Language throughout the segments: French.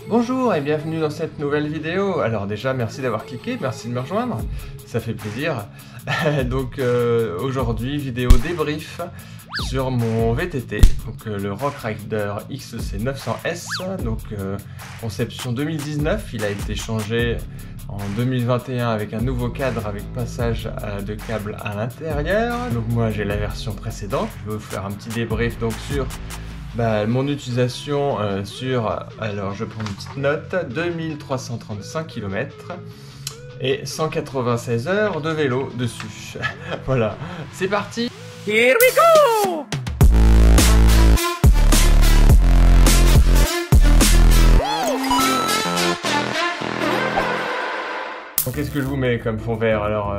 Bonjour et bienvenue dans cette nouvelle vidéo. Alors déjà merci d'avoir cliqué, merci de me rejoindre, ça fait plaisir. Donc aujourd'hui vidéo débrief sur mon VTT, donc le Rockrider XC 900S, donc conception 2019, il a été changé en 2021 avec un nouveau cadre avec passage de câble à l'intérieur. Donc moi j'ai la version précédente, je vais vous faire un petit débrief donc sur mon utilisation alors je prends une petite note, 2335 km et 196 heures de vélo dessus. Voilà, c'est parti. Here we go. Qu'est-ce que je vous mets comme fond vert? Alors,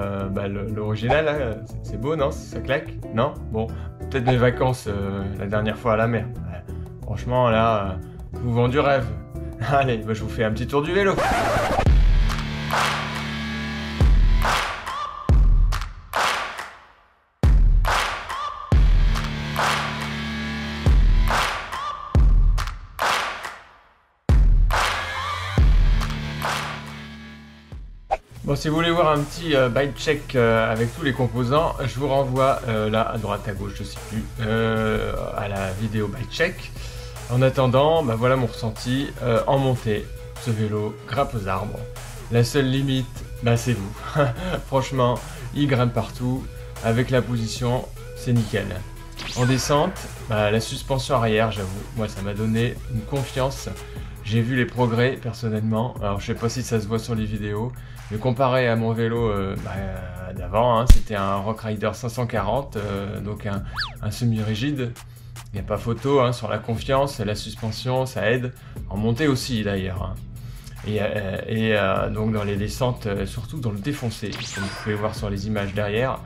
l'original, c'est beau, non? Ça claque? Non? Bon, peut-être mes vacances la dernière fois à la mer. Franchement, là, je vous vends du rêve. Allez, je vous fais un petit tour du vélo. Bon, si vous voulez voir un petit bike check avec tous les composants, je vous renvoie là à droite à gauche, je sais plus, à la vidéo bike check. En attendant, voilà mon ressenti en montée. Ce vélo grimpe aux arbres. La seule limite, c'est vous. Franchement, il grimpe partout. Avec la position, c'est nickel. En descente, la suspension arrière, j'avoue, moi ça m'a donné une confiance. J'ai vu les progrès personnellement. Alors je sais pas si ça se voit sur les vidéos, mais comparé à mon vélo d'avant, c'était un Rockrider 540, donc un semi-rigide. Il n'y a pas photo sur la confiance, la suspension, ça aide. En montée aussi d'ailleurs. Et donc dans les descentes, surtout dans le défoncé, comme vous pouvez voir sur les images derrière.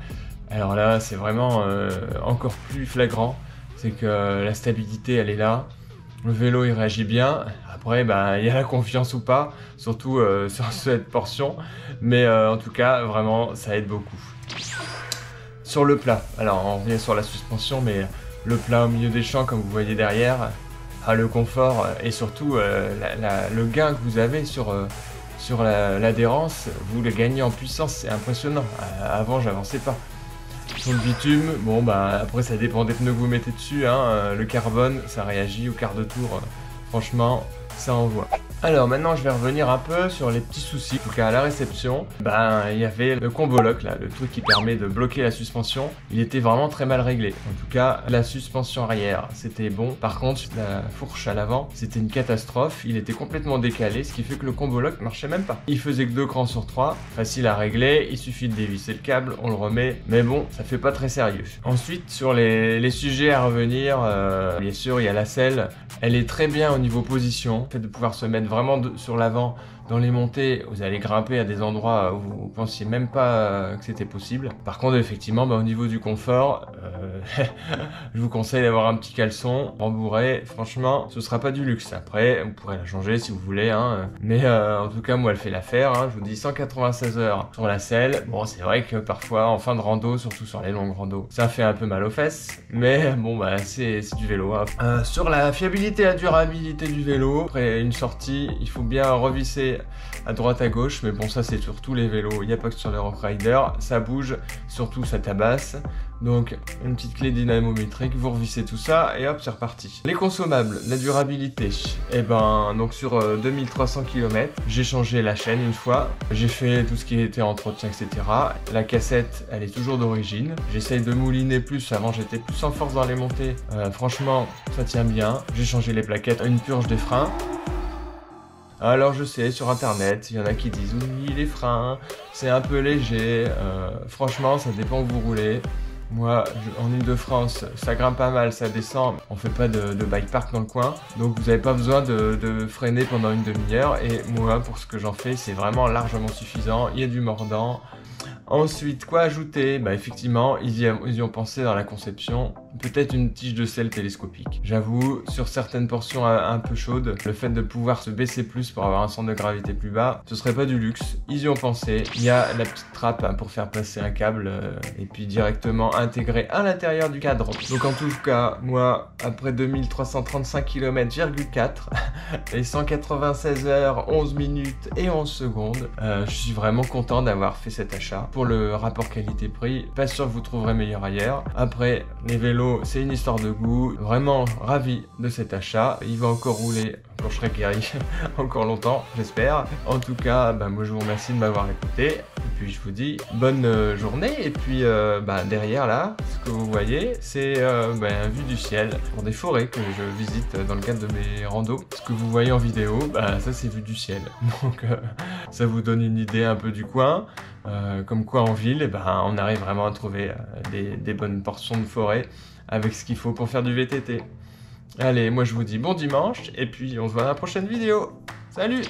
Alors là, c'est vraiment encore plus flagrant. C'est que la stabilité, elle est là. Le vélo, il réagit bien. Après, il y a la confiance ou pas, surtout sur cette portion. Mais en tout cas, vraiment, ça aide beaucoup. Sur le plat, alors on revient sur la suspension, mais le plat au milieu des champs, comme vous voyez derrière, le confort et surtout le gain que vous avez sur l'adhérence, vous le gagnez en puissance, c'est impressionnant. Avant, j'avançais pas. Sur le bitume, après ça dépend des pneus que vous mettez dessus, le carbone, ça réagit au quart de tour, franchement, ça envoie. Alors maintenant je vais revenir un peu sur les petits soucis. En tout cas à la réception, il y avait le combo lock là, le truc qui permet de bloquer la suspension. Il était vraiment très mal réglé. En tout cas la suspension arrière c'était bon. Par contre la fourche à l'avant c'était une catastrophe. Il était complètement décalé, ce qui fait que le combo lock marchait même pas. Il faisait que 2 crans sur 3, facile à régler. Il suffit de dévisser le câble, on le remet. Mais bon, ça fait pas très sérieux. Ensuite sur les sujets à revenir, bien sûr il y a la selle. Elle est très bien au niveau position, le fait de pouvoir se mettre vraiment sur l'avant dans les montées, vous allez grimper à des endroits où vous pensiez même pas que c'était possible. Par contre effectivement au niveau du confort, je vous conseille d'avoir un petit caleçon rembourré, franchement ce sera pas du luxe. Après vous pourrez la changer si vous voulez, mais en tout cas moi elle fait l'affaire, je vous dis 196 heures sur la selle. Bon c'est vrai que parfois en fin de rando, surtout sur les longues randos, ça fait un peu mal aux fesses, mais c'est du vélo. Sur la fiabilité et la durabilité du vélo, après une sortie, il faut bien revisser à droite à gauche, mais bon ça c'est sur tous les vélos, il n'y a pas que sur les Rockrider, ça bouge, surtout ça tabasse. Donc une petite clé dynamométrique, vous revissez tout ça et hop c'est reparti. Les consommables, la durabilité, donc sur 2300 km, j'ai changé la chaîne une fois, j'ai fait tout ce qui était entretien etc. La cassette elle est toujours d'origine, j'essaye de mouliner plus, avant j'étais plus en force dans les montées, franchement ça tient bien. J'ai changé les plaquettes, une purge des freins. Alors je sais, sur internet, il y en a qui disent oui les freins, c'est un peu léger, franchement ça dépend où vous roulez. Moi, en Ile-de-France, ça grimpe pas mal, ça descend, on fait pas de bike park dans le coin, donc vous n'avez pas besoin de freiner pendant une demi-heure, et moi, pour ce que j'en fais, c'est vraiment largement suffisant, il y a du mordant. Ensuite, quoi ajouter? Bah effectivement, ils y ont pensé dans la conception, peut-être une tige de sel télescopique. J'avoue, sur certaines portions un peu chaudes, le fait de pouvoir se baisser plus pour avoir un centre de gravité plus bas, ce serait pas du luxe. Ils y ont pensé. Il y a la petite trappe hein, pour faire passer un câble et puis directement intégrer à l'intérieur du cadre. Donc en tout cas, moi, après 2335 km,4 et 196 heures, 11 minutes et 11 secondes, je suis vraiment content d'avoir fait cet achat. Pour le rapport qualité-prix, pas sûr que vous trouverez meilleur ailleurs. Après, les vélos, c'est une histoire de goût. Vraiment ravi de cet achat. Il va encore rouler quand je serai guéri encore longtemps, j'espère. En tout cas, bah, moi je vous remercie de m'avoir écouté. Et puis je vous dis bonne journée. Et puis bah, derrière là, ce que vous voyez, c'est bah, un vue du ciel pour des forêts que je visite dans le cadre de mes randos. Ce que vous voyez en vidéo, bah, ça c'est vue du ciel. Donc ça vous donne une idée un peu du coin. Comme quoi en ville, eh ben, on arrive vraiment à trouver des bonnes portions de forêt avec ce qu'il faut pour faire du VTT. Allez, moi je vous dis bon dimanche et puis on se voit dans la prochaine vidéo. Salut!